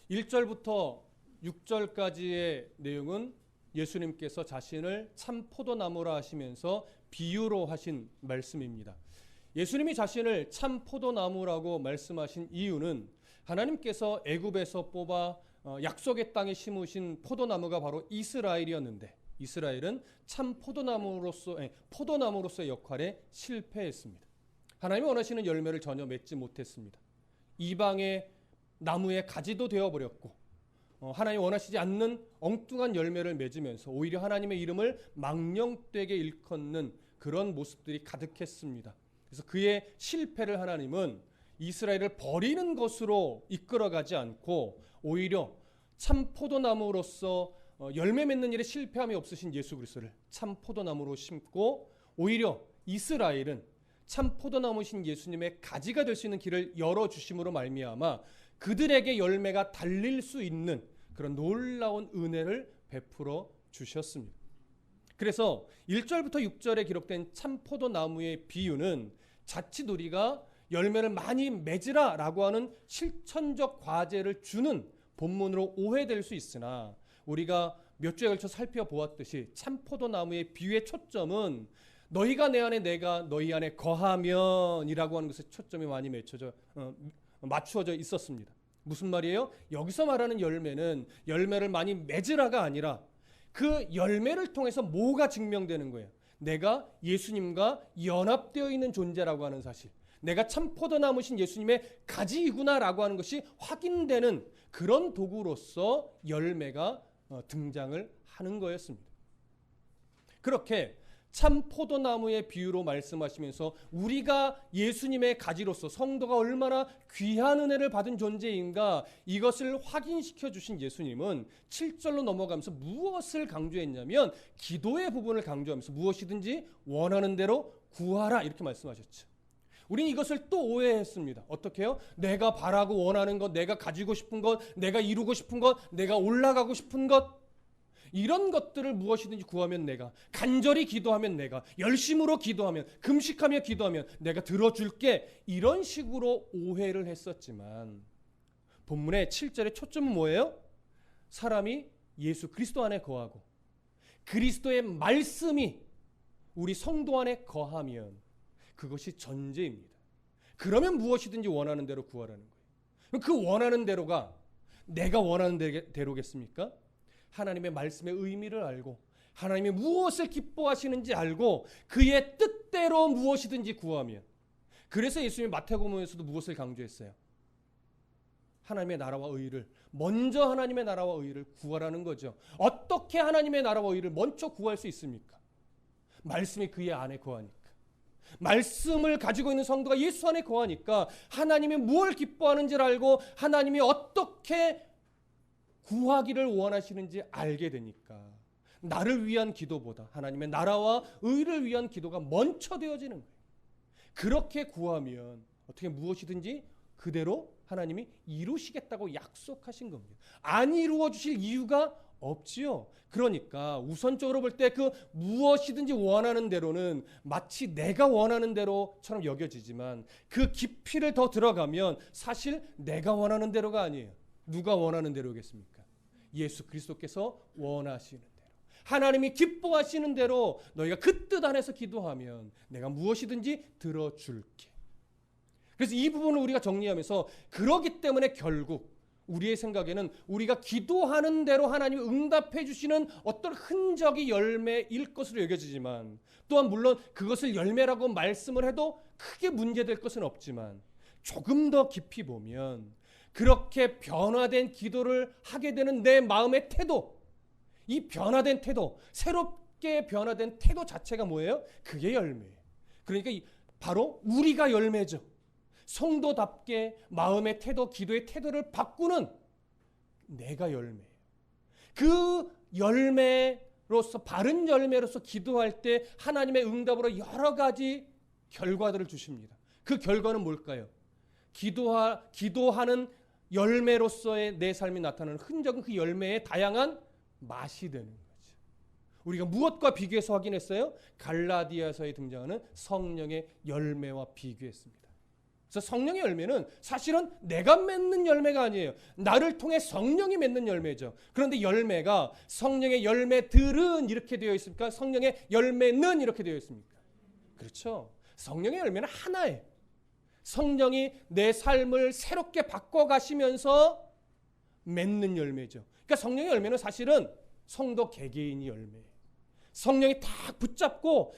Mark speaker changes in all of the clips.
Speaker 1: 1절부터 6절까지의 내용은 예수님께서 자신을 참 포도나무라 하시면서 비유로 하신 말씀입니다. 예수님이 자신을 참 포도나무라고 말씀하신 이유는 하나님께서 애굽에서 뽑아 약속의 땅에 심으신 포도나무가 바로 이스라엘이었는데, 이스라엘은 참 포도나무로서의 역할에 실패했습니다. 하나님이 원하시는 열매를 전혀 맺지 못했습니다. 이방의 나무의 가지도 되어버렸고, 하나님이 원하시지 않는 엉뚱한 열매를 맺으면서 오히려 하나님의 이름을 망령되게 일컫는 그런 모습들이 가득했습니다. 그래서 그의 실패를 하나님은 이스라엘을 버리는 것으로 이끌어가지 않고 오히려 참 포도나무로서 열매 맺는 일에 실패함이 없으신 예수 그리스도를 참 포도나무로 심고, 오히려 이스라엘은 참 포도나무신 예수님의 가지가 될 수 있는 길을 열어주심으로 말미암아 그들에게 열매가 달릴 수 있는 그런 놀라운 은혜를 베풀어 주셨습니다. 그래서 1절부터 6절에 기록된 참 포도나무의 비유는 자칫 우리가 열매를 많이 맺으라 라고 하는 실천적 과제를 주는 본문으로 오해될 수 있으나, 우리가 몇 주에 걸쳐 살펴보았듯이 참 포도나무의 비유의 초점은 너희가 내 안에 내가 너희 안에 거하면 이라고 하는 것에 초점이 많이 맞추어져 있었습니다. 무슨 말이에요? 여기서 말하는 열매는 열매를 많이 맺으라가 아니라 그 열매를 통해서 뭐가 증명되는 거예요? 내가 예수님과 연합되어 있는 존재라고 하는 사실, 내가 참 포도나무신 예수님의 가지이구나라고 하는 것이 확인되는 그런 도구로서 열매가 등장을 하는 거였습니다. 그렇게 참 포도나무의 비유로 말씀하시면서 우리가 예수님의 가지로서 성도가 얼마나 귀한 은혜를 받은 존재인가, 이것을 확인시켜 주신 예수님은 7절로 넘어가면서 무엇을 강조했냐면 기도의 부분을 강조하면서 무엇이든지 원하는 대로 구하라 이렇게 말씀하셨죠. 우리는 이것을 또 오해했습니다. 어떻게 해요? 내가 바라고 원하는 것, 내가 가지고 싶은 것, 내가 이루고 싶은 것, 내가 올라가고 싶은 것, 이런 것들을 무엇이든지 구하면 내가, 간절히 기도하면 내가, 열심으로 기도하면, 금식하며 기도하면 내가 들어줄게, 이런 식으로 오해를 했었지만 본문의 7절의 초점은 뭐예요? 사람이 예수 그리스도 안에 거하고 그리스도의 말씀이 우리 성도 안에 거하면 그것이 전제입니다. 그러면 무엇이든지 원하는 대로 구하라는 거예요. 그 원하는 대로가 내가 원하는 대로겠습니까? 하나님의 말씀의 의미를 알고 하나님이 무엇을 기뻐하시는지 알고 그의 뜻대로 무엇이든지 구하면, 그래서 예수님이 마태복음에서도 무엇을 강조했어요? 하나님의 나라와 의를, 먼저 하나님의 나라와 의를 구하라는 거죠. 어떻게 하나님의 나라와 의를 먼저 구할 수 있습니까? 말씀이 그의 안에 거하니까. 말씀을 가지고 있는 성도가 예수 안에 거하니까 하나님이 무엇을 기뻐하는지를 알고 하나님이 어떻게 구하기를 원하시는지 알게 되니까 나를 위한 기도보다 하나님의 나라와 의를 위한 기도가 먼저 되어지는 거예요. 그렇게 구하면 어떻게 무엇이든지 그대로 하나님이 이루시겠다고 약속하신 겁니다. 안 이루어 주실 이유가 없지요. 그러니까 우선적으로 볼 때 그 무엇이든지 원하는 대로는 마치 내가 원하는 대로처럼 여겨지지만 그 깊이를 더 들어가면 사실 내가 원하는 대로가 아니에요. 누가 원하는 대로겠습니까? 예수 그리스도께서 원하시는 대로, 하나님이 기뻐하시는 대로 너희가 그 뜻 안에서 기도하면 내가 무엇이든지 들어줄게. 그래서 이 부분을 우리가 정리하면서, 그러기 때문에 결국 우리의 생각에는 우리가 기도하는 대로 하나님이 응답해 주시는 어떤 흔적이 열매일 것으로 여겨지지만, 또한 물론 그것을 열매라고 말씀을 해도 크게 문제될 것은 없지만, 조금 더 깊이 보면 그렇게 변화된 기도를 하게 되는 내 마음의 태도, 이 변화된 태도, 새롭게 변화된 태도 자체가 뭐예요? 그게 열매예요. 그러니까 바로 우리가 열매죠. 성도답게 마음의 태도, 기도의 태도를 바꾸는 내가 열매예요. 그 열매로서, 바른 열매로서 기도할 때 하나님의 응답으로 여러 가지 결과들을 주십니다. 그 결과는 뭘까요? 기도하는 열매로서의 내 삶이 나타나는 흔적은 그 열매의 다양한 맛이 되는 거죠. 우리가 무엇과 비교해서 확인했어요? 갈라디아서에 등장하는 성령의 열매와 비교했습니다. 그래서 성령의 열매는 사실은 내가 맺는 열매가 아니에요. 나를 통해 성령이 맺는 열매죠. 그런데 열매가 성령의 열매들은 이렇게 되어 있습니까? 성령의 열매는 이렇게 되어 있습니까? 그렇죠. 성령의 열매는 하나예요. 성령이 내 삶을 새롭게 바꿔가시면서 맺는 열매죠. 그러니까 성령의 열매는 사실은 성도 개개인이 열매예요. 성령이 딱 붙잡고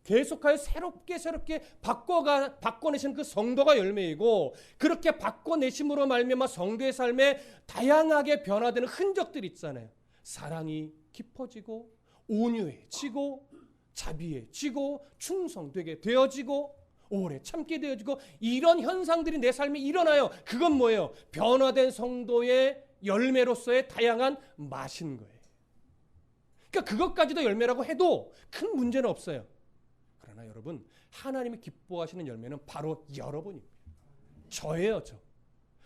Speaker 1: 계속하여 새롭게 바꿔내시는 그 성도가 열매이고, 그렇게 바꿔내심으로 말미암아 성도의 삶에 다양하게 변화되는 흔적들이 있잖아요. 사랑이 깊어지고, 온유해지고, 자비해지고, 충성되게 되어지고, 오래 참게 되어지고, 이런 현상들이 내 삶에 일어나요. 그건 뭐예요? 변화된 성도의 열매로서의 다양한 맛인 거예요. 그러니까 그것까지도 열매라고 해도 큰 문제는 없어요. 그러나 여러분, 하나님이 기뻐하시는 열매는 바로 여러분입니다. 저예요, 저.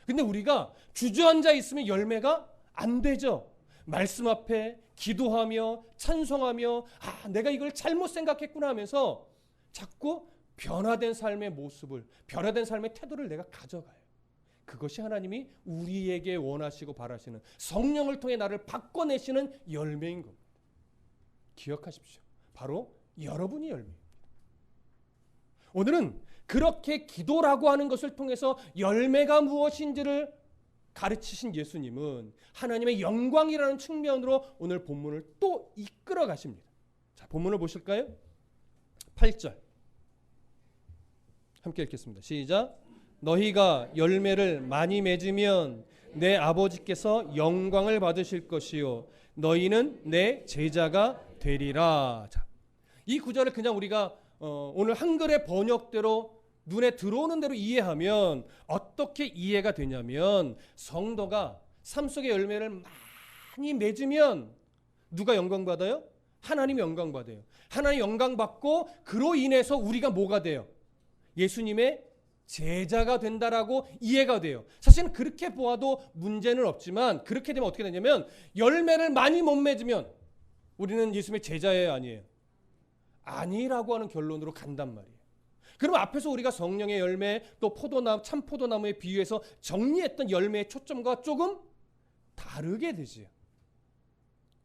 Speaker 1: 근데 우리가 주저앉아 있으면 열매가 안 되죠. 말씀 앞에 기도하며 찬송하며 내가 이걸 잘못 생각했구나 하면서 자꾸 변화된 삶의 모습을, 변화된 삶의 태도를 내가 가져가요. 그것이 하나님이 우리에게 원하시고 바라시는, 성령을 통해 나를 바꿔내시는 열매인 겁니다. 기억하십시오. 바로 여러분이 열매입니다. 오늘은 그렇게 기도라고 하는 것을 통해서 열매가 무엇인지를 가르치신 예수님은 하나님의 영광이라는 측면으로 오늘 본문을 또 이끌어 가십니다. 자, 본문을 보실까요? 8절 함께 읽겠습니다. 시작. 너희가 열매를 많이 맺으면 내 아버지께서 영광을 받으실 것이요 너희는 내 제자가 되리라. 자, 이 구절을 그냥 우리가 오늘 한글의 번역대로 눈에 들어오는 대로 이해하면 어떻게 이해가 되냐면, 성도가 삶 속의 열매를 많이 맺으면 누가 영광 받아요? 하나님이 영광 받아요. 하나님 영광 받고 그로 인해서 우리가 뭐가 돼요? 예수님의 제자가 된다라고 이해가 돼요. 사실은 그렇게 보아도 문제는 없지만, 그렇게 되면 어떻게 되냐면 열매를 많이 못 맺으면 우리는 예수님의 제자예요, 아니에요? 아니라고 하는 결론으로 간단 말이에요. 그럼 앞에서 우리가 성령의 열매, 또 참포도나무에 비유해서 정리했던 열매의 초점과 조금 다르게 되지요.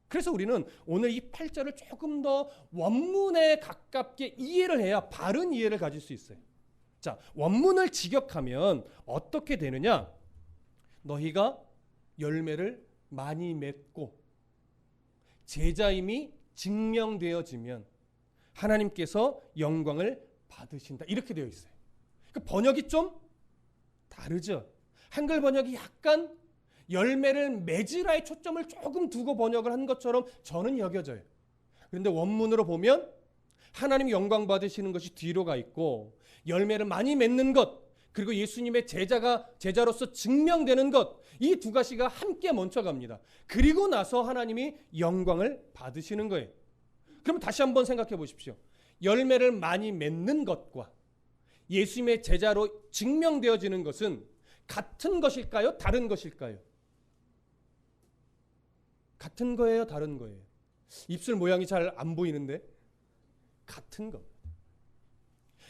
Speaker 1: 그래서 우리는 오늘 이 8절을 조금 더 원문에 가깝게 이해를 해야 바른 이해를 가질 수 있어요. 자, 원문을 직역하면 어떻게 되느냐? 너희가 열매를 많이 맺고 제자임이 증명되어지면 하나님께서 영광을 받으신다, 이렇게 되어 있어요. 그 번역이 좀 다르죠. 한글 번역이 약간 열매를 맺으라의 초점을 조금 두고 번역을 한 것처럼 저는 여겨져요. 그런데 원문으로 보면 하나님이 영광 받으시는 것이 뒤로 가 있고, 열매를 많이 맺는 것, 그리고 예수님의 제자로서 증명되는 것, 이 두 가지가 함께 먼저 갑니다. 그리고 나서 하나님이 영광을 받으시는 거예요. 그럼 다시 한번 생각해 보십시오. 열매를 많이 맺는 것과 예수님의 제자로 증명되어지는 것은 같은 것일까요? 다른 것일까요? 같은 거예요? 다른 거예요? 입술 모양이 잘 안 보이는데 같은 겁니다.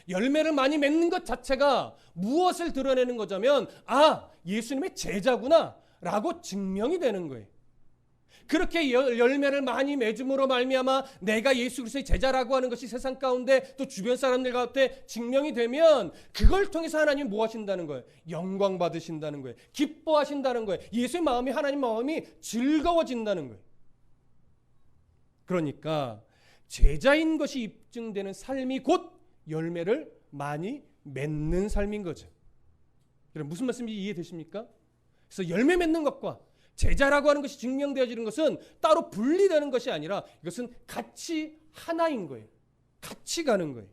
Speaker 1: 열매를 많이 맺는 것 자체가 무엇을 드러내는 거냐면, 예수님의 제자구나 라고 증명이 되는 거예요. 그렇게 열매를 많이 맺음으로 말미암아 내가 예수 그리스도의 제자라고 하는 것이 세상 가운데 또 주변 사람들 가운데 증명이 되면, 그걸 통해서 하나님이 뭐 하신다는 거예요? 영광 받으신다는 거예요. 기뻐하신다는 거예요. 예수의 마음이, 하나님 마음이 즐거워진다는 거예요. 그러니까 제자인 것이 입증되는 삶이 곧 열매를 많이 맺는 삶인 거죠. 여러분, 무슨 말씀인지 이해되십니까? 그래서 열매 맺는 것과 제자라고 하는 것이 증명되어지는 것은 따로 분리되는 것이 아니라 이것은 같이 하나인 거예요. 같이 가는 거예요.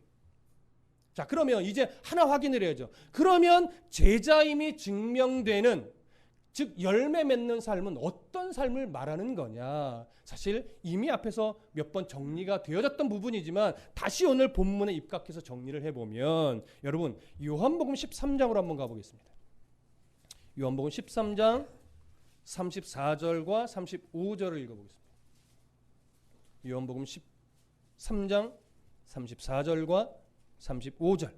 Speaker 1: 자, 그러면 이제 하나 확인을 해야죠. 그러면 제자임이 증명되는, 즉 열매 맺는 삶은 어떤 삶을 말하는 거냐? 사실 이미 앞에서 몇 번 정리가 되어졌던 부분이지만 다시 오늘 본문에 입각해서 정리를 해보면, 여러분 요한복음 13장으로 한번 가보겠습니다. 요한복음 13장 34절과 35절을 읽어보겠습니다. 요한복음 13장 34절과 35절.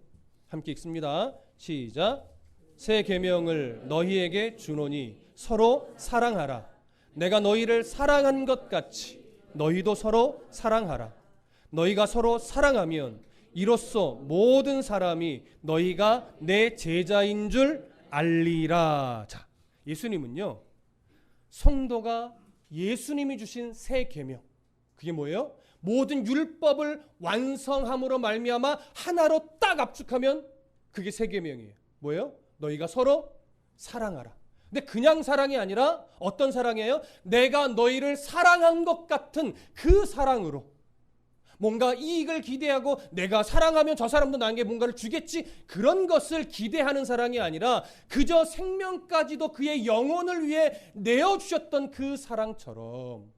Speaker 1: 함께 읽습니다. 시작. 새 계명을 너희에게 주노니 서로 사랑하라. 내가 너희를 사랑한 것 같이 너희도 서로 사랑하라. 너희가 서로 사랑하면 이로써 모든 사람이 너희가 내 제자인 줄 알리라. 자, 예수님은요, 성도가 예수님이 주신 새 계명, 그게 뭐예요? 모든 율법을 완성함으로 말미암아 하나로 딱 압축하면 그게 새 계명이에요. 뭐예요? 너희가 서로 사랑하라. 근데 그냥 사랑이 아니라 어떤 사랑이에요? 내가 너희를 사랑한 것 같은 그 사랑으로, 뭔가 이익을 기대하고 내가 사랑하면 저 사람도 나에게 뭔가를 주겠지, 그런 것을 기대하는 사랑이 아니라 그저 생명까지도 그의 영혼을 위해 내어주셨던 그 사랑처럼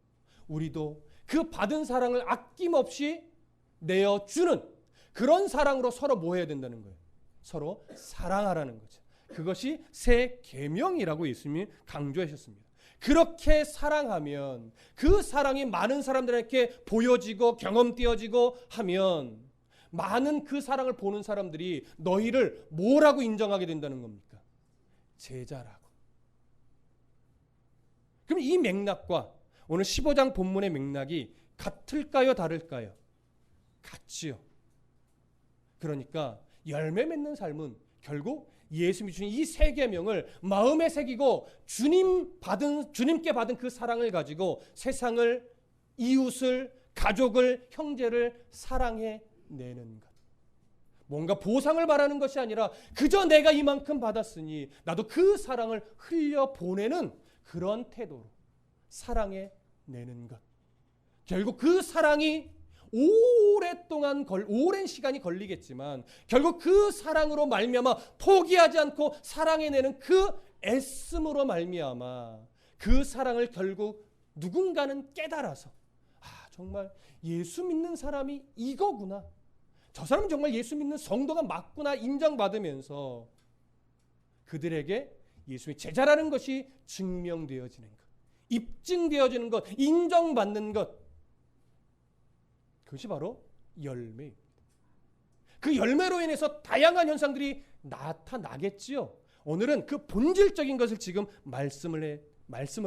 Speaker 1: 우리도 그 받은 사랑을 아낌없이 내어주는 그런 사랑으로 서로 뭐 해야 된다는 거예요? 서로 사랑하라는 거죠. 그것이 새 계명이라고 예수님이 강조하셨습니다. 그렇게 사랑하면 그 사랑이 많은 사람들에게 보여지고 경험되어지고 하면 많은 그 사랑을 보는 사람들이 너희를 뭐라고 인정하게 된다는 겁니까? 제자라고. 그럼 이 맥락과 오늘 15장 본문의 맥락이 같을까요? 다를까요? 같지요. 그러니까 열매 맺는 삶은 결국 예수님이 주신 이 새 계명을 마음에 새기고 주님께 받은 그 사랑을 가지고 세상을, 이웃을, 가족을, 형제를 사랑해 내는 것. 뭔가 보상을 바라는 것이 아니라 그저 내가 이만큼 받았으니 나도 그 사랑을 흘려 보내는 그런 태도로 사랑해 내는 것. 결국 그 사랑이 오랜 시간이 걸리겠지만 결국 그 사랑으로 말미암아 포기하지 않고 사랑해내는 그 애씀으로 말미암아 그 사랑을 결국 누군가는 깨달아서 정말 예수 믿는 사람이 이거구나, 저 사람은 정말 예수 믿는 성도가 맞구나 인정받으면서 그들에게 예수의 제자라는 것이 증명되어지는 것, 입증되어지는 것, 인정받는 것, 그것이 바로 열매입니다. 그 열매로 인해서 다양한 현상들이 나타나겠지요. 오늘은 그 본질적인 것을 지금 말씀을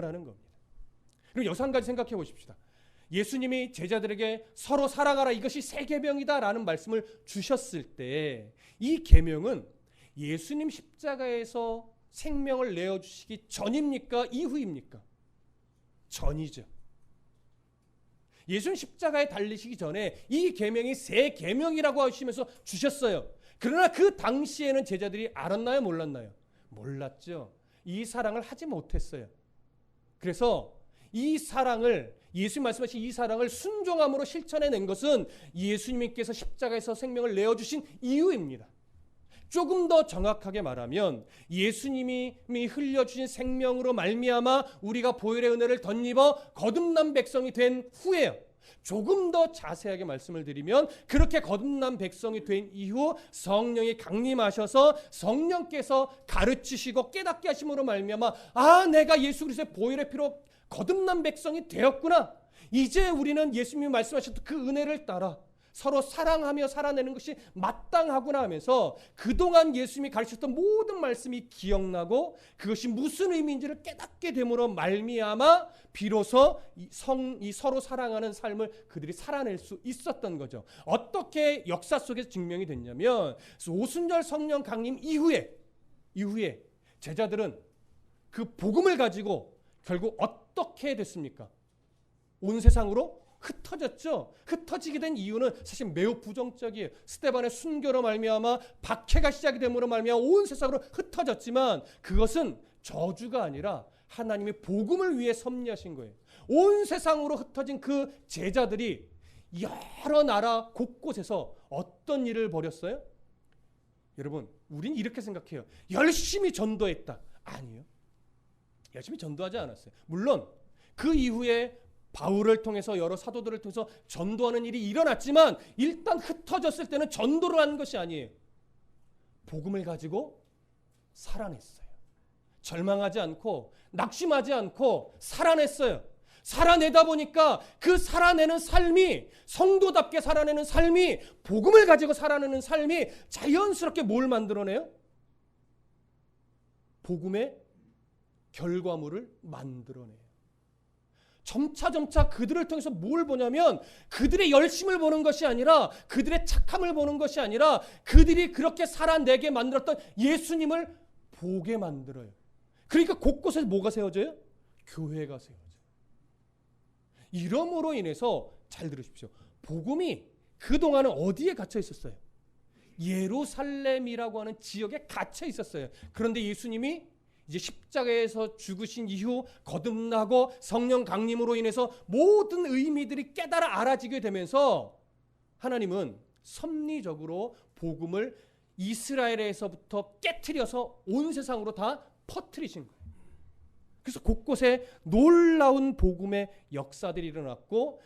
Speaker 1: 하는 겁니다. 그리고 여기서 한 가지 생각해 보십시다. 예수님이 제자들에게 서로 사랑하라, 이것이 새 계명이다라는 말씀을 주셨을 때 이 계명은 예수님 십자가에서 생명을 내어주시기 전입니까? 이후입니까? 전이죠. 예수님 십자가에 달리시기 전에 이 계명이 새 계명이라고 하시면서 주셨어요. 그러나 그 당시에는 제자들이 알았나요? 몰랐나요? 몰랐죠. 이 사랑을 하지 못했어요. 그래서 이 사랑을, 예수님 말씀하신 이 사랑을 순종함으로 실천해낸 것은 예수님께서 십자가에서 생명을 내어주신 이유입니다. 조금 더 정확하게 말하면 예수님이 흘려주신 생명으로 말미암아 우리가 보혈의 은혜를 덧입어 거듭난 백성이 된 후에요. 조금 더 자세하게 말씀을 드리면 그렇게 거듭난 백성이 된 이후 성령이 강림하셔서 성령께서 가르치시고 깨닫게 하심으로 말미암아 내가 예수 그리스도의 보혈의 피로 거듭난 백성이 되었구나, 이제 우리는 예수님이 말씀하셨던 그 은혜를 따라 서로 사랑하며 살아내는 것이 마땅하구나 하면서 그동안 예수님이 가르쳤던 모든 말씀이 기억나고 그것이 무슨 의미인지를 깨닫게 됨으로 말미암아 비로소 이 서로 사랑하는 삶을 그들이 살아낼 수 있었던 거죠. 어떻게 역사 속에서 증명이 됐냐면 오순절 성령 강림 이후에 제자들은 그 복음을 가지고 결국 어떻게 됐습니까? 온 세상으로 흩어졌죠. 흩어지게 된 이유는 사실 매우 부정적이에요. 스데반의 순교로 말미암아 박해가 시작이 됨으로 말미암아 온 세상으로 흩어졌지만 그것은 저주가 아니라 하나님의 복음을 위해 섭리하신 거예요. 온 세상으로 흩어진 그 제자들이 여러 나라 곳곳에서 어떤 일을 벌였어요? 여러분, 우린 이렇게 생각해요. 열심히 전도했다. 아니요. 열심히 전도하지 않았어요. 물론 그 이후에 바울을 통해서 여러 사도들을 통해서 전도하는 일이 일어났지만 일단 흩어졌을 때는 전도를 하는 것이 아니에요. 복음을 가지고 살아냈어요. 절망하지 않고 낙심하지 않고 살아냈어요. 살아내다 보니까 그 살아내는 삶이, 성도답게 살아내는 삶이, 복음을 가지고 살아내는 삶이 자연스럽게 뭘 만들어내요? 복음의 결과물을 만들어내요. 점차 그들을 통해서 뭘 보냐면 그들의 열심을 보는 것이 아니라, 그들의 착함을 보는 것이 아니라, 그들이 그렇게 살아내게 만들었던 예수님을 보게 만들어요. 그러니까 곳곳에 뭐가 세워져요? 교회가 세워져요. 이러므로 인해서 잘 들으십시오. 복음이 그동안은 어디에 갇혀 있었어요? 예루살렘이라고 하는 지역에 갇혀 있었어요. 그런데 예수님이 이제 십자가에서 죽으신 이후 거듭나고 성령 강림으로 인해서 모든 의미들이 깨달아 알아지게 되면서 하나님은 섭리적으로 복음을 이스라엘에서부터 깨트려서 온 세상으로 다 퍼뜨리신 거예요. 그래서 곳곳에 놀라운 복음의 역사들이 일어났고,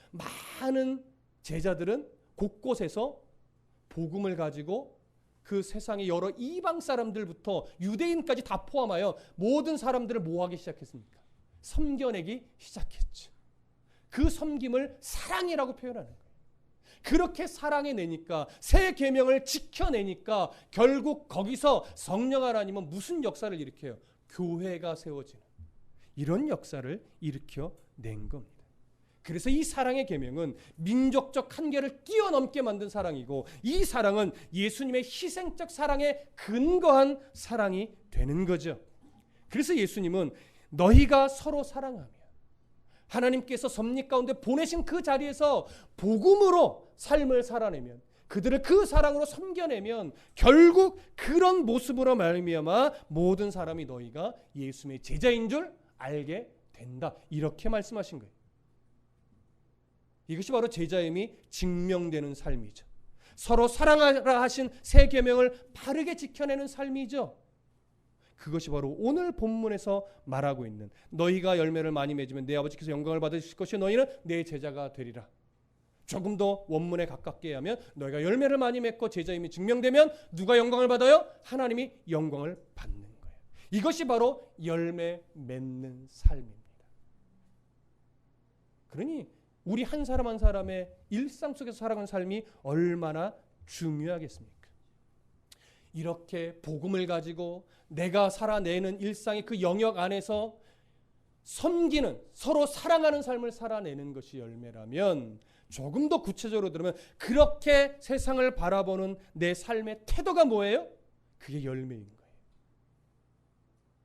Speaker 1: 많은 제자들은 곳곳에서 복음을 가지고 그 세상의 여러 이방 사람들부터 유대인까지 다 포함하여 모든 사람들을 뭐 하기 시작했습니까? 섬겨내기 시작했죠. 그 섬김을 사랑이라고 표현하는 거예요. 그렇게 사랑해내니까, 새 계명을 지켜내니까 결국 거기서 성령 하나님은 무슨 역사를 일으켜요? 교회가 세워지는 이런 역사를 일으켜낸 겁니다. 그래서 이 사랑의 계명은 민족적 한계를 뛰어넘게 만든 사랑이고, 이 사랑은 예수님의 희생적 사랑에 근거한 사랑이 되는 거죠. 그래서 예수님은 너희가 서로 사랑하며 하나님께서 섭리 가운데 보내신 그 자리에서 복음으로 삶을 살아내면, 그들을 그 사랑으로 섬겨내면 결국 그런 모습으로 말미암아 모든 사람이 너희가 예수님의 제자인 줄 알게 된다. 이렇게 말씀하신 거예요. 이것이 바로 제자임이 증명되는 삶이죠. 서로 사랑하라 하신 새 계명을 바르게 지켜내는 삶이죠. 그것이 바로 오늘 본문에서 말하고 있는 너희가 열매를 많이 맺으면 내 아버지께서 영광을 받으실 것이 너희는 내 제자가 되리라. 조금 더 원문에 가깝게 하면 너희가 열매를 많이 맺고 제자임이 증명되면 누가 영광을 받아요? 하나님이 영광을 받는 거예요. 이것이 바로 열매 맺는 삶입니다. 그러니 우리 한 사람 한 사람의 일상 속에서 살아가는 삶이 얼마나 중요하겠습니까? 이렇게 복음을 가지고 내가 살아내는 일상의 그 영역 안에서 섬기는, 서로 사랑하는 삶을 살아내는 것이 열매라면, 조금 더 구체적으로 들으면 그렇게 세상을 바라보는 내 삶의 태도가 뭐예요? 그게 열매인 거예요.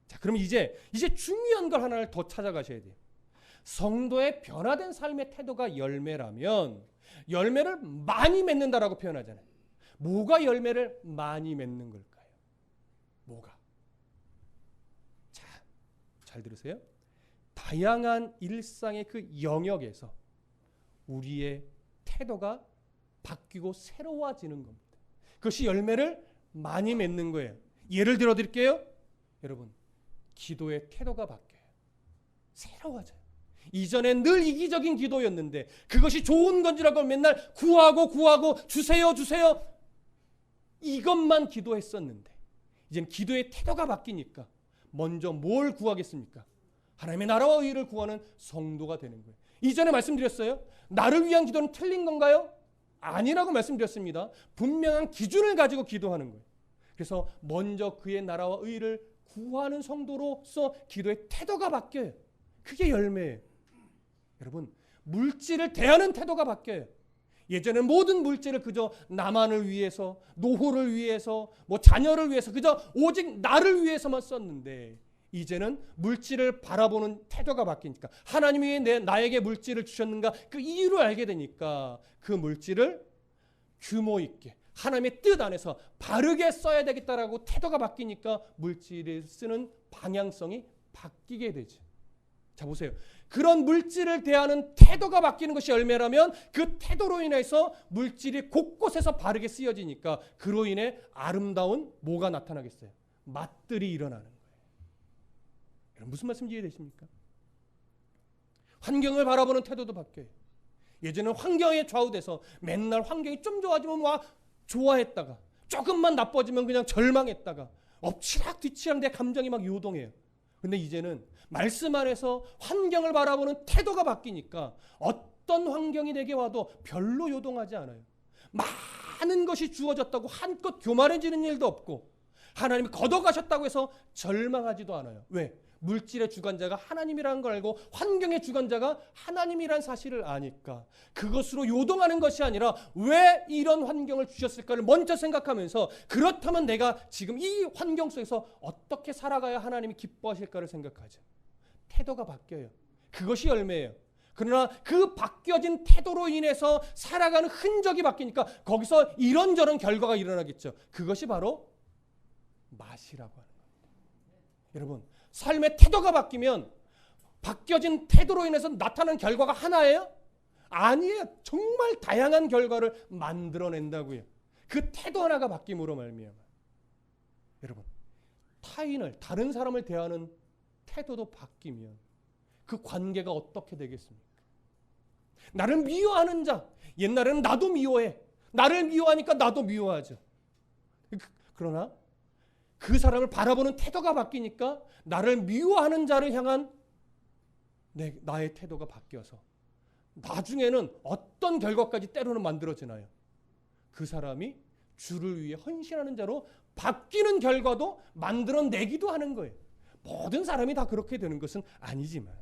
Speaker 1: 자, 그럼 이제 중요한 걸 하나를 더 찾아가셔야 돼요. 성도의 변화된 삶의 태도가 열매라면 열매를 많이 맺는다라고 표현하잖아요. 뭐가 열매를 많이 맺는 걸까요? 뭐가? 자, 잘 들으세요. 다양한 일상의 그 영역에서 우리의 태도가 바뀌고 새로워지는 겁니다. 그것이 열매를 많이 맺는 거예요. 예를 들어 드릴게요. 여러분, 기도의 태도가 바뀌어요. 새로워져요. 이전엔 늘 이기적인 기도였는데 그것이 좋은 건지라고 맨날 구하고 주세요 이것만 기도했었는데, 이제는 기도의 태도가 바뀌니까 먼저 뭘 구하겠습니까? 하나님의 나라와 의를 구하는 성도가 되는 거예요. 이전에 말씀드렸어요. 나를 위한 기도는 틀린 건가요? 아니라고 말씀드렸습니다. 분명한 기준을 가지고 기도하는 거예요. 그래서 먼저 그의 나라와 의를 구하는 성도로서 기도의 태도가 바뀌어요. 그게 열매예요. 여러분, 물질을 대하는 태도가 바뀌어요. 예전에는 모든 물질을 그저 나만을 위해서, 노후를 위해서, 자녀를 위해서, 그저 오직 나를 위해서만 썼는데, 이제는 물질을 바라보는 태도가 바뀌니까, 하나님이 나에게 물질을 주셨는가 그 이유를 알게 되니까 그 물질을 규모 있게 하나님의 뜻 안에서 바르게 써야 되겠다라고 태도가 바뀌니까 물질을 쓰는 방향성이 바뀌게 되죠. 자, 보세요. 그런 물질을 대하는 태도가 바뀌는 것이 열매라면 그 태도로 인해서 물질이 곳곳에서 바르게 쓰여지니까 그로 인해 아름다운 뭐가 나타나겠어요? 맛들이 일어나는 거예요. 여러분, 무슨 말씀인지 이해되십니까? 환경을 바라보는 태도도 바뀌어요. 예전에는 환경에 좌우돼서 맨날 환경이 좀 좋아지면 좋아했다가 조금만 나빠지면 그냥 절망했다가 엎치락뒤치락 내 감정이 막 요동해요. 근데 이제는 말씀 안에서 환경을 바라보는 태도가 바뀌니까 어떤 환경이 내게 와도 별로 요동하지 않아요. 많은 것이 주어졌다고 한껏 교만해지는 일도 없고 하나님이 걷어가셨다고 해서 절망하지도 않아요. 왜? 물질의 주관자가 하나님이라는 걸 알고 환경의 주관자가 하나님이란 사실을 아니까 그것으로 요동하는 것이 아니라 왜 이런 환경을 주셨을까를 먼저 생각하면서 그렇다면 내가 지금 이 환경 속에서 어떻게 살아가야 하나님이 기뻐하실까를 생각하죠. 태도가 바뀌어요. 그것이 열매예요. 그러나 그 바뀌어진 태도로 인해서 살아가는 흔적이 바뀌니까 거기서 이런저런 결과가 일어나겠죠. 그것이 바로 맛이라고 하는 겁니다. 여러분, 삶의 태도가 바뀌면 바뀌어진 태도로 인해서 나타나는 결과가 하나예요? 아니에요. 정말 다양한 결과를 만들어낸다고요. 그 태도 하나가 바뀜으로 말미암아. 여러분, 타인을, 다른 사람을 대하는 태도도 바뀌면 그 관계가 어떻게 되겠습니까? 나를 미워하는 자, 옛날에는 나도 미워해. 나를 미워하니까 나도 미워하죠. 그러나 그 사람을 바라보는 태도가 바뀌니까 나를 미워하는 자를 향한 나의 태도가 바뀌어서 나중에는 어떤 결과까지 때로는 만들어지나요? 그 사람이 주를 위해 헌신하는 자로 바뀌는 결과도 만들어내기도 하는 거예요. 모든 사람이 다 그렇게 되는 것은 아니지만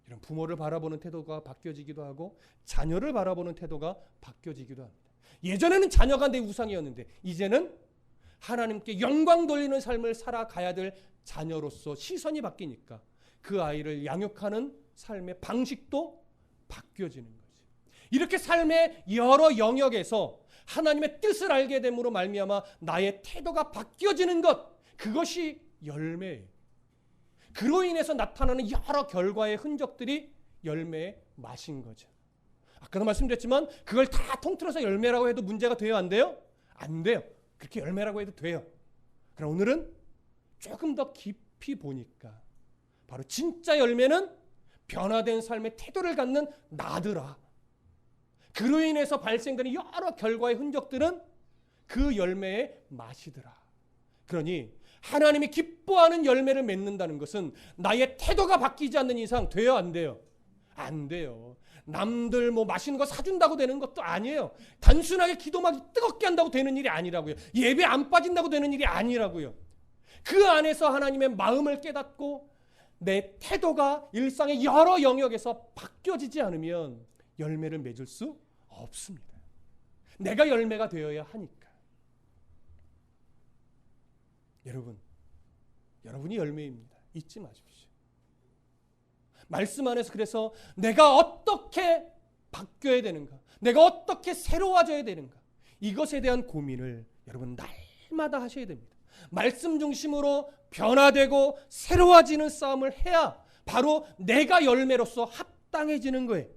Speaker 1: 이런 부모를 바라보는 태도가 바뀌어지기도 하고 자녀를 바라보는 태도가 바뀌어지기도 합니다. 예전에는 자녀가 내 우상이었는데 이제는 하나님께 영광 돌리는 삶을 살아가야 될 자녀로서 시선이 바뀌니까 그 아이를 양육하는 삶의 방식도 바뀌어지는 거죠. 이렇게 삶의 여러 영역에서 하나님의 뜻을 알게 됨으로 말미암아 나의 태도가 바뀌어지는 것, 그것이 열매예요. 그로 인해서 나타나는 여러 결과의 흔적들이 열매의 맛인 거죠. 아까도 말씀드렸지만 그걸 다 통틀어서 열매라고 해도 문제가 돼요? 안 돼요? 안 돼요. 그렇게 열매라고 해도 돼요. 그럼 오늘은 조금 더 깊이 보니까 바로 진짜 열매는 변화된 삶의 태도를 갖는 나더라. 그로 인해서 발생되는 여러 결과의 흔적들은 그 열매의 맛이더라. 그러니 하나님이 기뻐하는 열매를 맺는다는 것은 나의 태도가 바뀌지 않는 이상 돼요? 안 돼요? 안 돼요. 남들 맛있는 거 사준다고 되는 것도 아니에요. 단순하게 기도만 뜨겁게 한다고 되는 일이 아니라고요. 예배 안 빠진다고 되는 일이 아니라고요. 그 안에서 하나님의 마음을 깨닫고 내 태도가 일상의 여러 영역에서 바뀌어지지 않으면 열매를 맺을 수 없습니다. 내가 열매가 되어야 하니까. 여러분이 열매입니다. 잊지 마십시오. 말씀 안에서 그래서 내가 어떻게 바뀌어야 되는가, 내가 어떻게 새로워져야 되는가, 이것에 대한 고민을 여러분 날마다 하셔야 됩니다. 말씀 중심으로 변화되고 새로워지는 싸움을 해야 바로 내가 열매로서 합당해지는 거예요.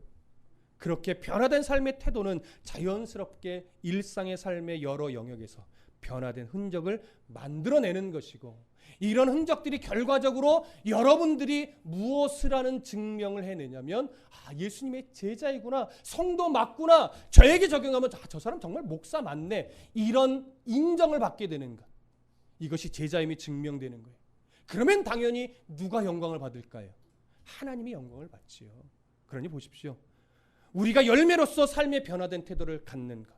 Speaker 1: 그렇게 변화된 삶의 태도는 자연스럽게 일상의 삶의 여러 영역에서 변화된 흔적을 만들어내는 것이고, 이런 흔적들이 결과적으로 여러분들이 무엇을 하는 증명을 해내냐면, 예수님의 제자이구나, 성도 맞구나, 저에게 적용하면 저 사람 정말 목사 맞네, 이런 인정을 받게 되는 것, 이것이 제자임이 증명되는 거예요. 그러면 당연히 누가 영광을 받을까요? 하나님이 영광을 받지요. 그러니 보십시오, 우리가 열매로서 삶의 변화된 태도를 갖는 것,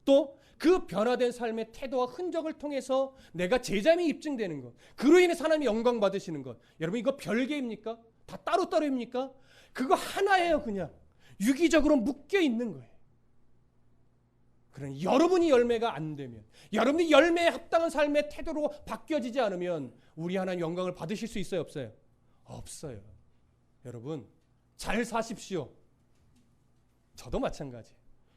Speaker 1: 또 그 변화된 삶의 태도와 흔적을 통해서 내가 제자임이 입증되는 것, 그로 인해서 하나님이 영광 받으시는 것, 여러분 이거 별개입니까? 다 따로따로입니까? 그거 하나예요. 그냥 유기적으로 묶여 있는 거예요. 그러니 여러분이 열매가 안 되면, 여러분이 열매에 합당한 삶의 태도로 바뀌어지지 않으면 우리 하나님 영광을 받으실 수 있어요? 없어요? 없어요. 여러분 잘 사십시오. 저도 마찬가지.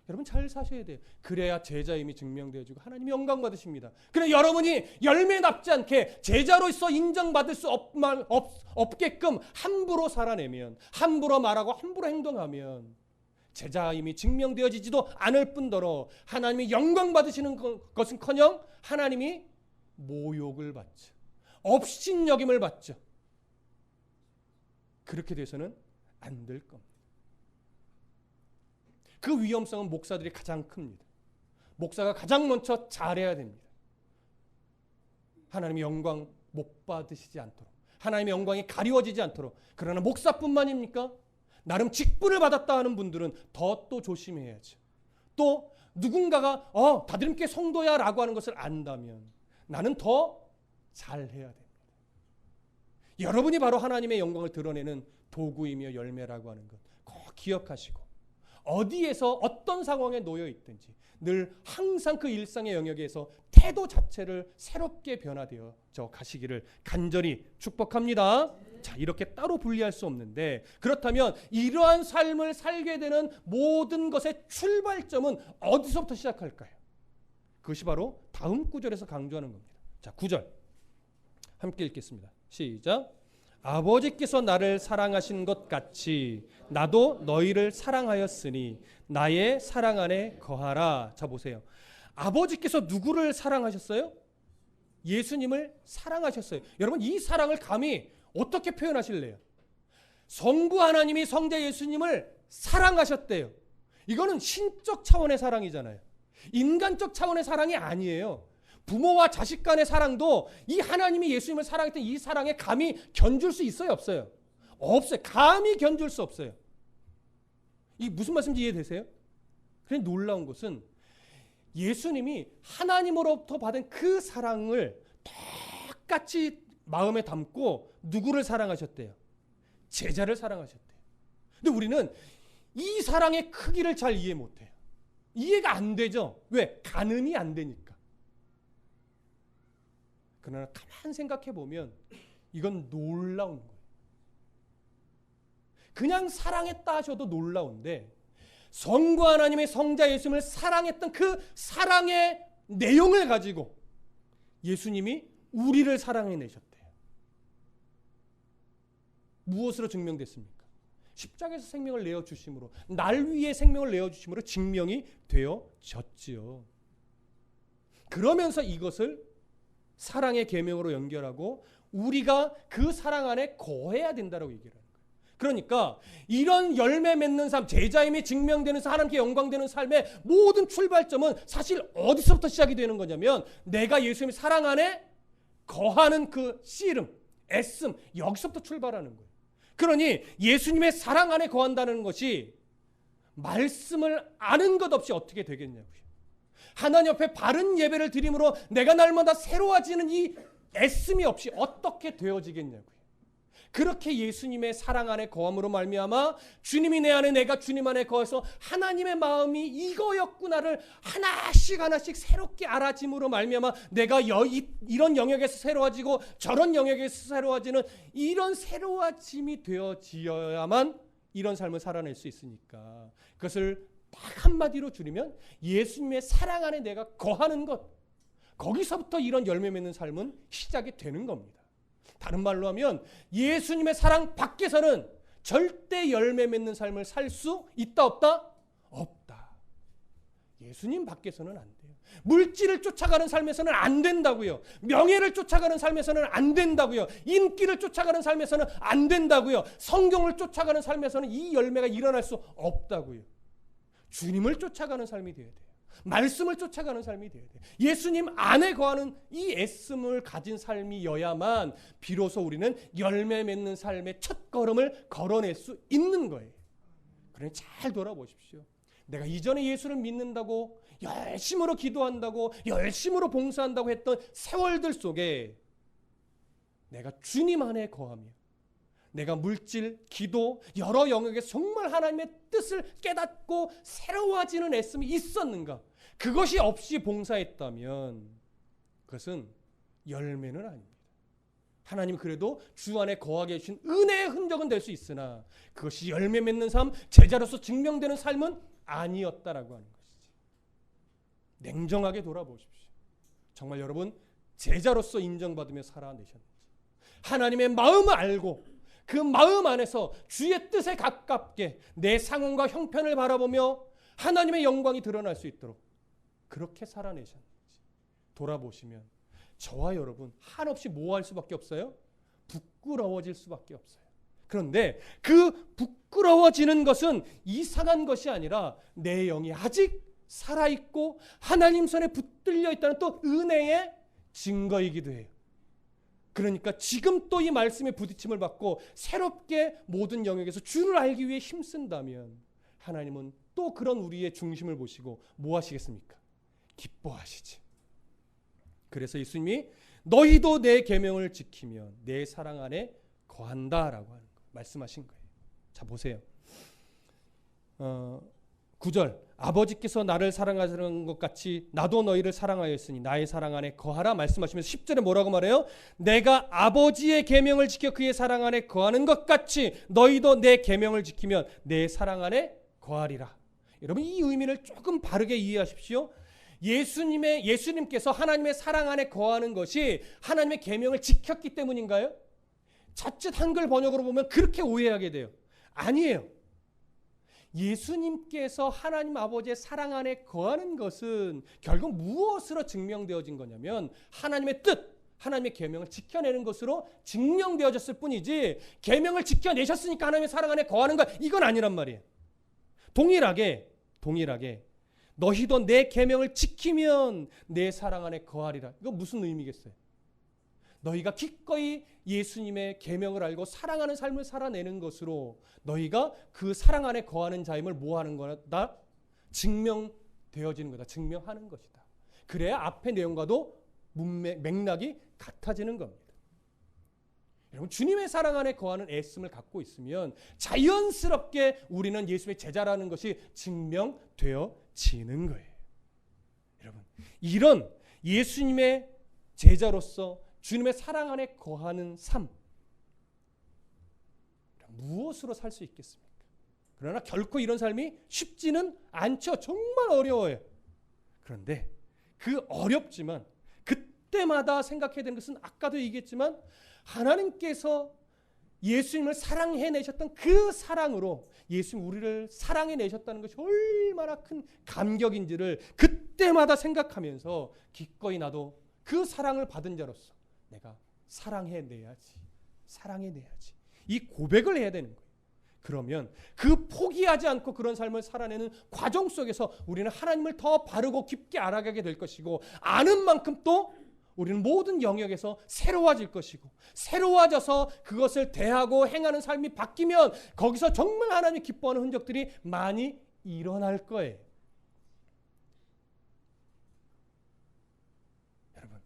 Speaker 1: 여러분 잘 사셔야 돼요. 그래야 제자임이 증명되어지고 하나님이 영광 받으십니다. 그래 여러분이 열매답지 않게 제자로서 인정받을 수 없게끔 함부로 살아내면, 함부로 말하고 함부로 행동하면 제자임이 증명되어지지도 않을 뿐더러 하나님이 영광 받으시는 것은커녕 하나님이 모욕을 받죠. 업신여김을 받죠. 그렇게 돼서는 안 될 겁니다. 그 위험성은 목사들이 가장 큽니다. 목사가 가장 먼저 잘해야 됩니다. 하나님의 영광 못 받으시지 않도록, 하나님의 영광이 가리워지지 않도록. 그러나 목사뿐만입니까? 나름 직분을 받았다 하는 분들은 더 또 조심해야죠. 또 누군가가 다드림교회 성도야 라고 하는 것을 안다면 나는 더 잘해야 됩니다. 여러분이 바로 하나님의 영광을 드러내는 도구이며 열매라고 하는 것 꼭 기억하시고, 어디에서 어떤 상황에 놓여 있든지 늘 항상 그 일상의 영역에서 태도 자체를 새롭게 변화되어 가시기를 간절히 축복합니다. 자, 이렇게 따로 분리할 수 없는데, 그렇다면 이러한 삶을 살게 되는 모든 것의 출발점은 어디서부터 시작할까요? 그것이 바로 다음 구절에서 강조하는 겁니다. 자, 9절 함께 읽겠습니다. 시작. 아버지께서 나를 사랑하신 것 같이 나도 너희를 사랑하였으니 나의 사랑 안에 거하라. 자, 보세요. 아버지께서 누구를 사랑하셨어요? 예수님을 사랑하셨어요. 여러분, 이 사랑을 감히 어떻게 표현하실래요? 성부 하나님이 성자 예수님을 사랑하셨대요. 이거는 신적 차원의 사랑이잖아요. 인간적 차원의 사랑이 아니에요. 부모와 자식 간의 사랑도 이 하나님이 예수님을 사랑했던 이 사랑에 감히 견줄 수 있어요, 없어요? 없어요. 감히 견줄 수 없어요. 이 무슨 말씀인지 이해되세요? 그냥 놀라운 것은 예수님이 하나님으로부터 받은 그 사랑을 똑같이 마음에 담고 누구를 사랑하셨대요? 제자를 사랑하셨대요. 근데 우리는 이 사랑의 크기를 잘 이해 못해요. 이해가 안 되죠? 왜? 가늠이 안 되니까. 그러나 가만 생각해 보면 이건 놀라운 거예요. 그냥 사랑했다 하셔도 놀라운데, 성부 하나님의 성자 예수님을 사랑했던 그 사랑의 내용을 가지고 예수님이 우리를 사랑해내셨대요. 무엇으로 증명됐습니까? 십자가에서 생명을 내어주심으로, 날 위해 생명을 내어주심으로 증명이 되어졌지요. 그러면서 이것을 사랑의 계명으로 연결하고 우리가 그 사랑 안에 거해야 된다고 얘기를 하는 거예요. 그러니까 이런 열매 맺는 삶, 제자임이 증명되는 삶, 하나님께 영광되는 삶의 모든 출발점은 사실 어디서부터 시작이 되는 거냐면, 내가 예수님의 사랑 안에 거하는 그 씨름, 애씀, 여기서부터 출발하는 거예요. 그러니 예수님의 사랑 안에 거한다는 것이 말씀을 아는 것 없이 어떻게 되겠냐고요. 하나님 앞에 바른 예배를 드림으로 내가 날마다 새로워지는 이 애씀이 없이 어떻게 되어지겠냐고요. 그렇게 예수님의 사랑 안에 거함으로 말미암아 주님이 내 안에, 내가 주님 안에 거해서 하나님의 마음이 이거였구나를 하나씩 새롭게 알아짐으로 말미암아 내가 이런 영역에서 새로워지고 저런 영역에서 새로워지는 이런 새로워짐이 되어지어야만 이런 삶을 살아낼 수 있으니까, 그것을 딱 한마디로 줄이면 예수님의 사랑 안에 내가 거하는 것, 거기서부터 이런 열매 맺는 삶은 시작이 되는 겁니다. 다른 말로 하면 예수님의 사랑 밖에서는 절대 열매 맺는 삶을 살 수 있다 없다? 없다. 예수님 밖에서는 안 돼요. 물질을 쫓아가는 삶에서는 안 된다고요. 명예를 쫓아가는 삶에서는 안 된다고요. 인기를 쫓아가는 삶에서는 안 된다고요. 성경을 쫓아가는 삶에서는 이 열매가 일어날 수 없다고요. 주님을 쫓아가는 삶이 되어야 돼요. 말씀을 쫓아가는 삶이 되어야 돼요. 예수님 안에 거하는 이 애씀을 가진 삶이어야만 비로소 우리는 열매 맺는 삶의 첫 걸음을 걸어낼 수 있는 거예요. 그러니 잘 돌아보십시오. 내가 이전에 예수를 믿는다고 열심으로 기도한다고 열심으로 봉사한다고 했던 세월들 속에 내가 주님 안에 거하며 내가 물질, 기도, 여러 영역에서 정말 하나님의 뜻을 깨닫고 새로워지는 애씀이 있었는가? 그것이 없이 봉사했다면 그것은 열매는 아닙니다. 하나님 그래도 주 안에 거하게 해주신 은혜의 흔적은 될 수 있으나 그것이 열매 맺는 삶, 제자로서 증명되는 삶은 아니었다라고 하는 것이지. 냉정하게 돌아보십시오. 정말 여러분 제자로서 인정받으며 살아내셨는지, 하나님의 마음을 알고 그 마음 안에서 주의 뜻에 가깝게 내 상황과 형편을 바라보며 하나님의 영광이 드러날 수 있도록 그렇게 살아내셨는지 돌아보시면 저와 여러분 한없이 뭐할 수밖에 없어요? 부끄러워질 수밖에 없어요. 그런데 그 부끄러워지는 것은 이상한 것이 아니라 내 영이 아직 살아있고 하나님 손에 붙들려 있다는 또 은혜의 증거이기도 해요. 그러니까 지금 또 이 말씀에 부딪힘을 받고 새롭게 모든 영역에서 주를 알기 위해 힘쓴다면 하나님은 또 그런 우리의 중심을 보시고 뭐 하시겠습니까? 기뻐하시지. 그래서 예수님이 너희도 내 계명을 지키면 내 사랑 안에 거한다라고 하는 거 말씀하신 거예요. 자 보세요. 9절 아버지께서 나를 사랑하시는 것 같이 나도 너희를 사랑하였으니 나의 사랑 안에 거하라 말씀하시면서 10절에 뭐라고 말해요? 내가 아버지의 계명을 지켜 그의 사랑 안에 거하는 것 같이 너희도 내 계명을 지키면 내 사랑 안에 거하리라. 여러분 이 의미를 조금 바르게 이해하십시오. 예수님께서 하나님의 사랑 안에 거하는 것이 하나님의 계명을 지켰기 때문인가요? 자칫 한글 번역으로 보면 그렇게 오해하게 돼요. 아니에요. 예수님께서 하나님 아버지의 사랑 안에 거하는 것은 결국 무엇으로 증명되어진 거냐면 하나님의 뜻, 하나님의 계명을 지켜내는 것으로 증명되어졌을 뿐이지 계명을 지켜내셨으니까 하나님의 사랑 안에 거하는 것 이건 아니란 말이에요. 동일하게 너희도 내 계명을 지키면 내 사랑 안에 거하리라. 이거 무슨 의미겠어요? 너희가 기꺼이 예수님의 계명을 알고 사랑하는 삶을 살아내는 것으로 너희가 그 사랑 안에 거하는 자임을 뭐하는 거다? 증명되어지는 거다. 증명하는 것이다. 그래야 앞의 내용과도 맥락이 같아지는 겁니다. 여러분 주님의 사랑 안에 거하는 애씀을 갖고 있으면 자연스럽게 우리는 예수님의 제자라는 것이 증명되어지는 거예요. 여러분 이런 예수님의 제자로서 주님의 사랑 안에 거하는 삶 무엇으로 살 수 있겠습니까? 그러나 결코 이런 삶이 쉽지는 않죠. 정말 어려워요. 그런데 그 어렵지만 그때마다 생각해야 되는 것은 아까도 얘기했지만 하나님께서 예수님을 사랑해내셨던 그 사랑으로 예수님 우리를 사랑해내셨다는 것이 얼마나 큰 감격인지를 그때마다 생각하면서 기꺼이 나도 그 사랑을 받은 자로서 내가 사랑해내야지 이 고백을 해야 되는 거예요. 그러면 그 포기하지 않고 그런 삶을 살아내는 과정 속에서 우리는 하나님을 더 바르고 깊게 알아가게 될 것이고 아는 만큼 또 우리는 모든 영역에서 새로워질 것이고 새로워져서 그것을 대하고 행하는 삶이 바뀌면 거기서 정말 하나님이 기뻐하는 흔적들이 많이 일어날 거예요. 여러분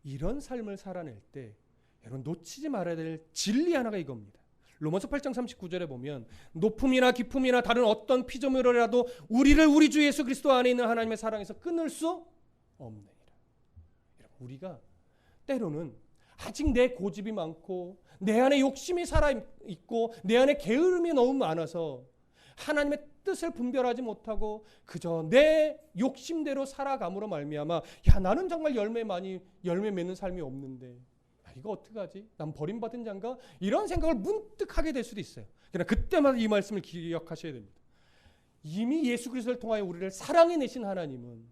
Speaker 1: 이런 삶을 살아낼 때 여러분 놓치지 말아야 될 진리 하나가 이겁니다. 로마서 8장 39절에 보면 높음이나 깊음이나 다른 어떤 피조물이라도 우리를 우리 주 예수 그리스도 안에 있는 하나님의 사랑에서 끊을 수 없느니라. 우리가 때로는 아직 내 고집이 많고 내 안에 욕심이 살아있고 내 안에 게으름이 너무 많아서 하나님의 뜻을 분별하지 못하고 그저 내 욕심대로 살아감으로 말미암아 야 나는 정말 열매 맺는 삶이 없는데 이거 어떡하지? 난 버림받은 자인가? 이런 생각을 문득 하게 될 수도 있어요. 그러나 그때마다 이 말씀을 기억하셔야 됩니다. 이미 예수 그리스도를 통하여 우리를 사랑해내신 하나님은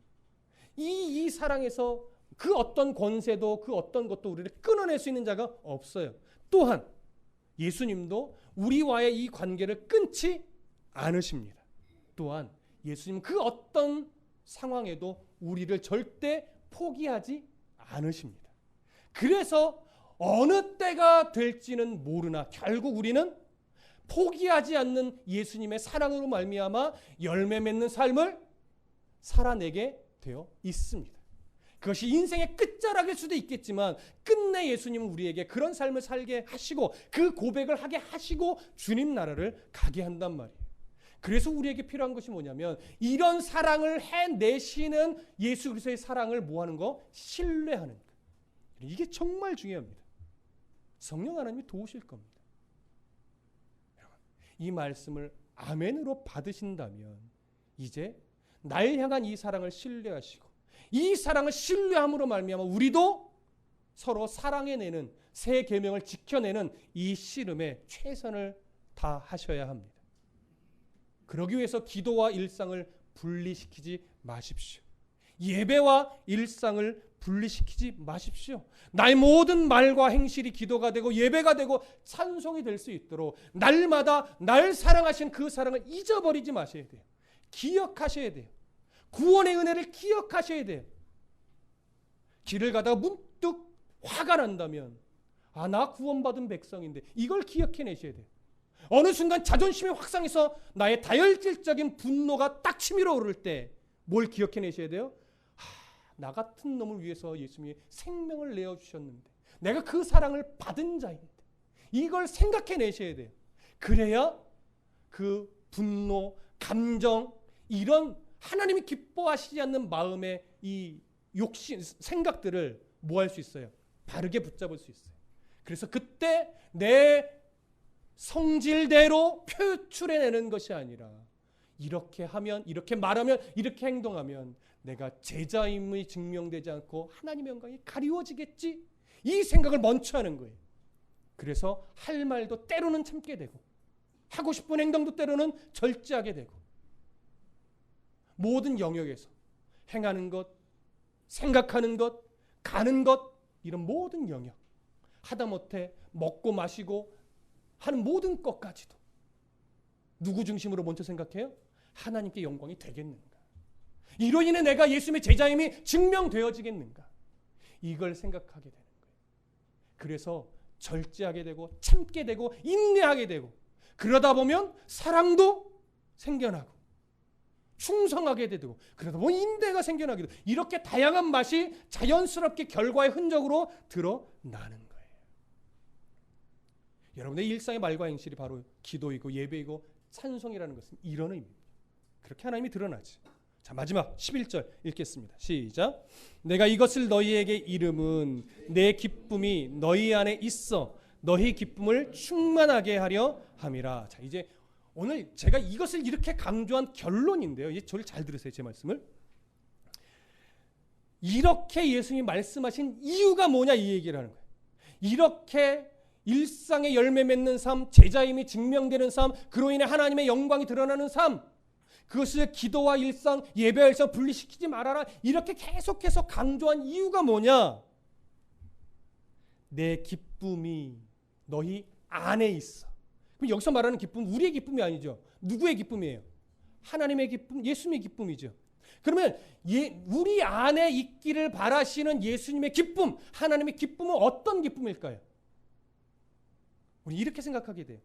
Speaker 1: 이 사랑에서 그 어떤 권세도 그 어떤 것도 우리를 끊어낼 수 있는 자가 없어요. 또한 예수님도 우리와의 이 관계를 끊지 않으십니다. 또한 예수님은 그 어떤 상황에도 우리를 절대 포기하지 않으십니다. 그래서 어느 때가 될지는 모르나 결국 우리는 포기하지 않는 예수님의 사랑으로 말미암아 열매 맺는 삶을 살아내게 되어 있습니다. 그것이 인생의 끝자락일 수도 있겠지만 끝내 예수님은 우리에게 그런 삶을 살게 하시고 그 고백을 하게 하시고 주님 나라를 가게 한단 말이에요. 그래서 우리에게 필요한 것이 뭐냐면 이런 사랑을 해내시는 예수 그리스도의 사랑을 뭐하는 거? 신뢰하는 거. 이게 정말 중요합니다. 성령 하나님이 도우실 겁니다. 이 말씀을 아멘으로 받으신다면 이제 날 향한 이 사랑을 신뢰하시고 이 사랑을 신뢰함으로 말미암아 우리도 서로 사랑해내는 새 계명을 지켜내는 이 씨름에 최선을 다하셔야 합니다. 그러기 위해서 기도와 일상을 분리시키지 마십시오. 예배와 일상을 분리시키지 마십시오. 나의 모든 말과 행실이 기도가 되고 예배가 되고 찬송이 될 수 있도록 날마다 날 사랑하신 그 사랑을 잊어버리지 마셔야 돼요. 기억하셔야 돼요. 구원의 은혜를 기억하셔야 돼요. 길을 가다가 문득 화가 난다면 아, 나 구원받은 백성인데 이걸 기억해내셔야 돼요. 어느 순간 자존심이 확상해서 나의 다혈질적인 분노가 딱 치밀어 오를 때 뭘 기억해내셔야 돼요? 나 같은 놈을 위해서 예수님이 생명을 내어주셨는데 내가 그 사랑을 받은 자인데 이걸 생각해내셔야 돼요. 그래야 그 분노, 감정 이런 하나님이 기뻐하시지 않는 마음의 이 욕심, 생각들을 뭐 할 수 있어요? 바르게 붙잡을 수 있어요. 그래서 그때 내 성질대로 표출해내는 것이 아니라 이렇게 하면, 이렇게 말하면, 이렇게 행동하면 내가 제자임이 증명되지 않고 하나님의 영광이 가리워지겠지? 이 생각을 먼저 하는 거예요. 그래서 할 말도 때로는 참게 되고 하고 싶은 행동도 때로는 절제하게 되고 모든 영역에서 행하는 것, 생각하는 것, 가는 것 이런 모든 영역 하다못해 먹고 마시고 하는 모든 것까지도 누구 중심으로 먼저 생각해요? 하나님께 영광이 되겠는가? 이로 인해 내가 예수님의 제자임이 증명되어지겠는가? 이걸 생각하게 되는 거예요. 그래서 절제하게 되고 참게 되고 인내하게 되고 그러다 보면 사랑도 생겨나고 충성하게 되고 그러다 보면 인내가 생겨나게 되고 이렇게 다양한 맛이 자연스럽게 결과의 흔적으로 드러나는 거예요. 여러분의 일상의 말과 행실이 바로 기도이고 예배이고 찬송이라는 것은 이런 의미입니다. 그렇게 하나님이 드러나지. 자, 마지막 11절 읽겠습니다. 시작. 내가 이것을 너희에게 이름은 내 기쁨이 너희 안에 있어 너희 기쁨을 충만하게 하려 함이라. 자, 이제 오늘 제가 이것을 이렇게 강조한 결론인데요. 이제 저를 잘 들으세요. 제 말씀을. 이렇게 예수님이 말씀하신 이유가 뭐냐 이 얘기를 하는 거예요. 이렇게 일상의 열매 맺는 삶, 제자임이 증명되는 삶, 그로 인해 하나님의 영광이 드러나는 삶, 그것을 기도와 일상, 예배와 일상 분리시키지 말아라 이렇게 계속해서 강조한 이유가 뭐냐? 내 기쁨이 너희 안에 있어. 그럼 여기서 말하는 기쁨은 우리의 기쁨이 아니죠. 누구의 기쁨이에요? 하나님의 기쁨, 예수님의 기쁨이죠. 그러면 우리 안에 있기를 바라시는 예수님의 기쁨, 하나님의 기쁨은 어떤 기쁨일까요? 우리 이렇게 생각하게 돼요.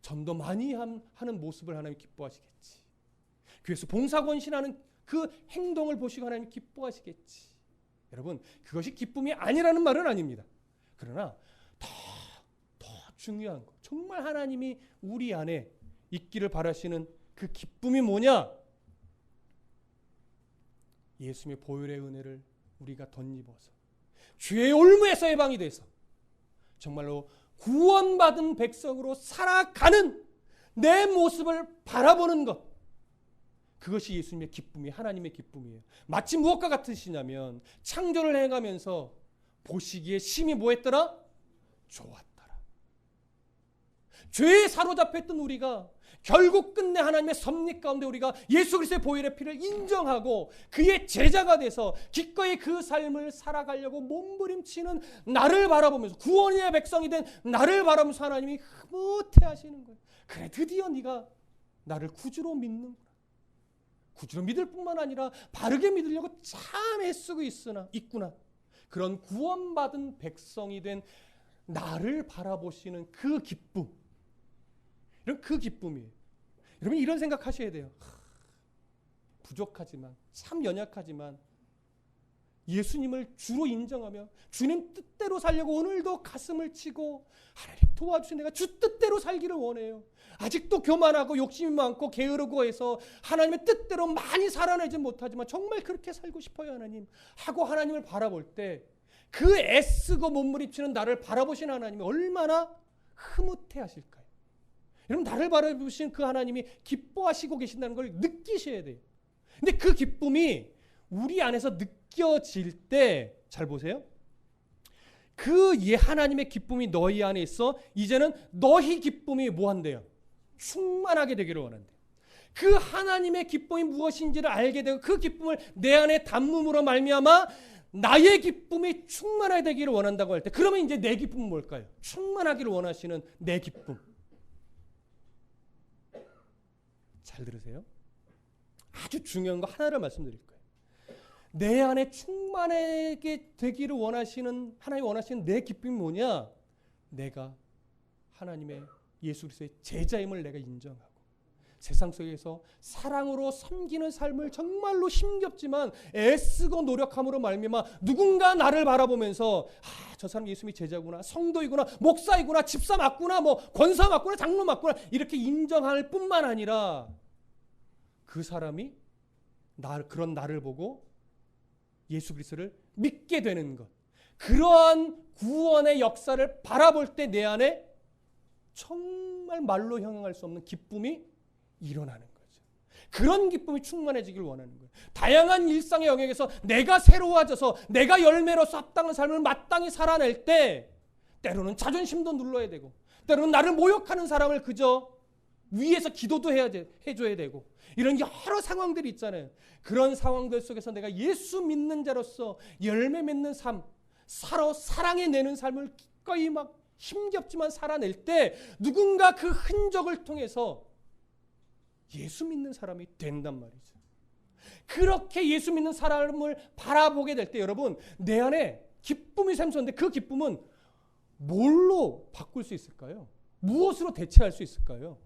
Speaker 1: 전도 많이 하는 모습을 하나님이 기뻐하시겠지. 교회에서 봉사권신하는 그 행동을 보시고 하나님이 기뻐하시겠지. 여러분, 그것이 기쁨이 아니라는 말은 아닙니다. 그러나 더 중요한 거, 정말 하나님이 우리 안에 있기를 바라시는 그 기쁨이 뭐냐? 예수님의 보혈의 은혜를 우리가 덧입어서 죄의 올무에서 해방이 돼서 정말로 구원받은 백성으로 살아가는 내 모습을 바라보는 것, 그것이 예수님의 기쁨이 하나님의 기쁨이에요. 마치 무엇과 같으시냐면 창조를 행하면서 보시기에 심히 뭐했더라? 좋았더라. 죄에 사로잡혔던 우리가 결국 끝내 하나님의 섭리 가운데 우리가 예수 그리스도의 보혈의 피를 인정하고 그의 제자가 돼서 기꺼이 그 삶을 살아가려고 몸부림치는 나를 바라보면서 구원의 백성이 된 나를 바라보면서 하나님이 흐뭇해 하시는 거예요. 그래, 드디어 네가 나를 구주로 믿는구나. 구주로 믿을 뿐만 아니라 바르게 믿으려고 참 애쓰고 있구나. 그런 구원받은 백성이 된 나를 바라보시는 그 기쁨, 이런 그 기쁨이에요. 여러분 이런 생각하셔야 돼요. 부족하지만, 참 연약하지만 예수님을 주로 인정하며 주님 뜻대로 살려고 오늘도 가슴을 치고 하나님 도와주신 내가 주 뜻대로 살기를 원해요. 아직도 교만하고 욕심이 많고 게으르고 해서 하나님의 뜻대로 많이 살아내지 못하지만 정말 그렇게 살고 싶어요 하나님 하고 하나님을 바라볼 때 그 애쓰고 몸부림치는 나를 바라보신 하나님이 얼마나 흐뭇해 하실까요? 여러분 나를 바라보신 그 하나님이 기뻐하시고 계신다는 걸 느끼셔야 돼요. 근데 그 기쁨이 우리 안에서 느껴질 때 잘 보세요. 그 하나님의 기쁨이 너희 안에 있어 이제는 너희 기쁨이 뭐한대요? 충만하게 되기를 원한대요. 그 하나님의 기쁨이 무엇인지를 알게 되고 그 기쁨을 내 안에 담음으로 말미암아 나의 기쁨이 충만하게 되기를 원한다고 할 때 그러면 이제 내 기쁨은 뭘까요? 충만하기를 원하시는 내 기쁨. 잘 들으세요. 아주 중요한 거 하나를 말씀드릴 거예요. 내 안에 충만하게 되기를 원하시는, 하나님 원하시는 내 기쁨이 뭐냐? 내가 하나님의 예수 그리스도의 제자임을 내가 인정하고 세상 속에서 사랑으로 섬기는 삶을 정말로 힘겹지만 애쓰고 노력함으로 말미암아 누군가 나를 바라보면서 저 사람 예수님의 제자구나, 성도이구나, 목사이구나, 집사 맞구나, 뭐 권사 맞구나, 장로 맞구나 이렇게 인정할 뿐만 아니라 그 사람이 그런 나를 보고 예수 그리스도를 믿게 되는 것, 그러한 구원의 역사를 바라볼 때 내 안에 정말 말로 형용할 수 없는 기쁨이 일어나는 거죠. 그런 기쁨이 충만해지길 원하는 거예요. 다양한 일상의 영역에서 내가 새로워져서 내가 열매로서 합당한 삶을 마땅히 살아낼 때 때로는 자존심도 눌러야 되고 때로는 나를 모욕하는 사람을 그저 위에서 기도도 해줘야 되고 이런 여러 상황들이 있잖아요. 그런 상황들 속에서 내가 예수 믿는 자로서 열매 맺는 삶, 사랑해내는 삶을 기꺼이 막 힘겹지만 살아낼 때 누군가 그 흔적을 통해서 예수 믿는 사람이 된단 말이죠. 그렇게 예수 믿는 사람을 바라보게 될 때 여러분 내 안에 기쁨이 샘솟는데 그 기쁨은 뭘로 바꿀 수 있을까요? 무엇으로 대체할 수 있을까요?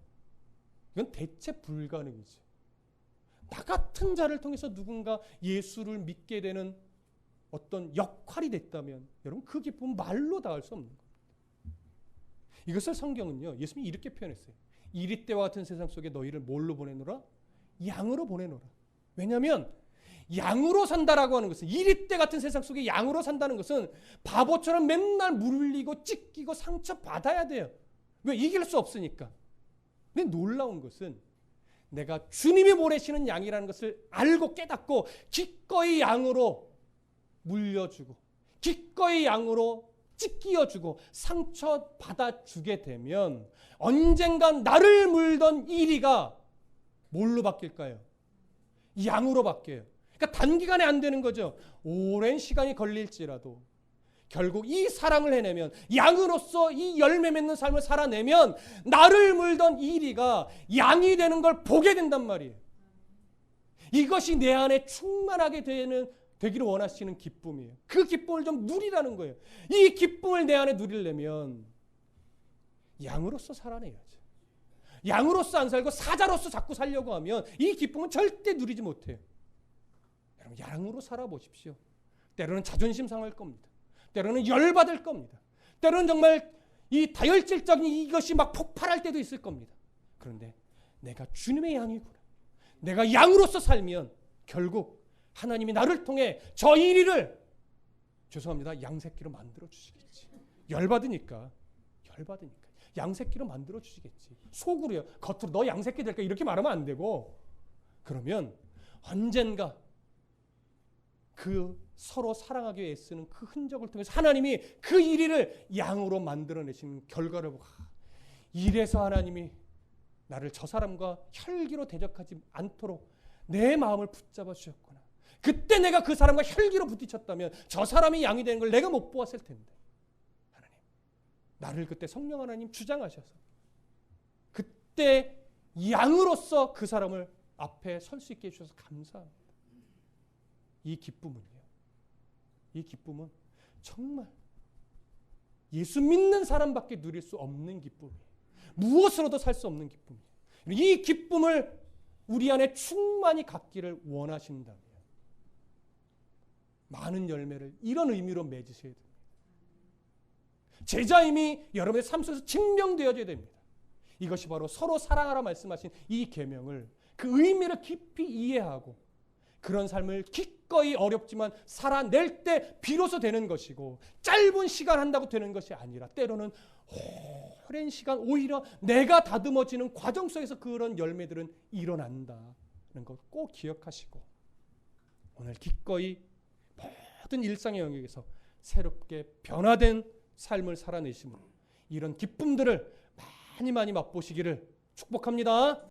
Speaker 1: 이건 대체 불가능이죠. 나 같은 자를 통해서 누군가 예수를 믿게 되는 어떤 역할이 됐다면 여러분 그 기쁨은 말로 닿을 수 없는 겁니다. 이것을 성경은요 예수님이 이렇게 표현했어요. 이리 때와 같은 세상 속에 너희를 뭘로 보내노라? 양으로 보내노라. 왜냐하면 양으로 산다라고 하는 것은 이리 때 같은 세상 속에 양으로 산다는 것은 바보처럼 맨날 물리고 찢기고 상처받아야 돼요. 왜? 이길 수 없으니까. 근데 놀라운 것은 내가 주님이 보내시는 양이라는 것을 알고 깨닫고 기꺼이 양으로 물려주고 기꺼이 양으로 찢기어주고 상처받아주게 되면 언젠간 나를 물던 이리가 뭘로 바뀔까요? 양으로 바뀌어요. 그러니까 단기간에 안 되는 거죠. 오랜 시간이 걸릴지라도 결국 이 사랑을 해내면 양으로서 이 열매 맺는 삶을 살아내면 나를 물던 이리가 양이 되는 걸 보게 된단 말이에요. 이것이 내 안에 충만하게 되기를 원하시는 기쁨이에요. 그 기쁨을 좀 누리라는 거예요. 이 기쁨을 내 안에 누리려면 양으로서 살아내야죠. 양으로서 안 살고 사자로서 자꾸 살려고 하면 이 기쁨은 절대 누리지 못해요. 여러분 양으로 살아보십시오. 때로는 자존심 상할 겁니다. 때로는 열받을 겁니다. 때로는 정말 이 다혈질적인 이것이 막 폭발할 때도 있을 겁니다. 그런데 내가 주님의 양이구나. 내가 양으로서 살면 결국 하나님이 나를 통해 저 이리를 죄송합니다. 양새끼로 만들어 주시겠지. 열받으니까 양새끼로 만들어 주시겠지. 속으로요. 겉으로 너 양새끼 될까 이렇게 말하면 안 되고 그러면 언젠가 그 서로 사랑하기 위해 애쓰는 그 흔적을 통해서 하나님이 그 이리를 양으로 만들어내시는 결과를 보고 이래서 하나님이 나를 저 사람과 혈기로 대적하지 않도록 내 마음을 붙잡아 주셨구나. 그때 내가 그 사람과 혈기로 부딪혔다면 저 사람이 양이 되는 걸 내가 못 보았을 텐데 하나님 나를 그때 성령 하나님 주장하셔서 그때 양으로서 그 사람을 앞에 설 수 있게 해주셔서 감사합니다. 이 기쁨은 정말 예수 믿는 사람밖에 누릴 수 없는 기쁨이에요. 무엇으로도 살 수 없는 기쁨이에요. 이 기쁨을 우리 안에 충만히 갖기를 원하신다면 많은 열매를 이런 의미로 맺으셔야 됩니다. 제자임이 여러분의 삶 속에서 증명되어져야 됩니다. 이것이 바로 서로 사랑하라 말씀하신 이 계명을 그 의미를 깊이 이해하고 그런 삶을 기꺼이 어렵지만 살아낼 때 비로소 되는 것이고 짧은 시간 한다고 되는 것이 아니라 때로는 오랜 시간 오히려 내가 다듬어지는 과정 속에서 그런 열매들은 일어난다는 것 꼭 기억하시고 오늘 기꺼이 모든 일상의 영역에서 새롭게 변화된 삶을 살아내심으로 이런 기쁨들을 많이 맛보시기를 축복합니다.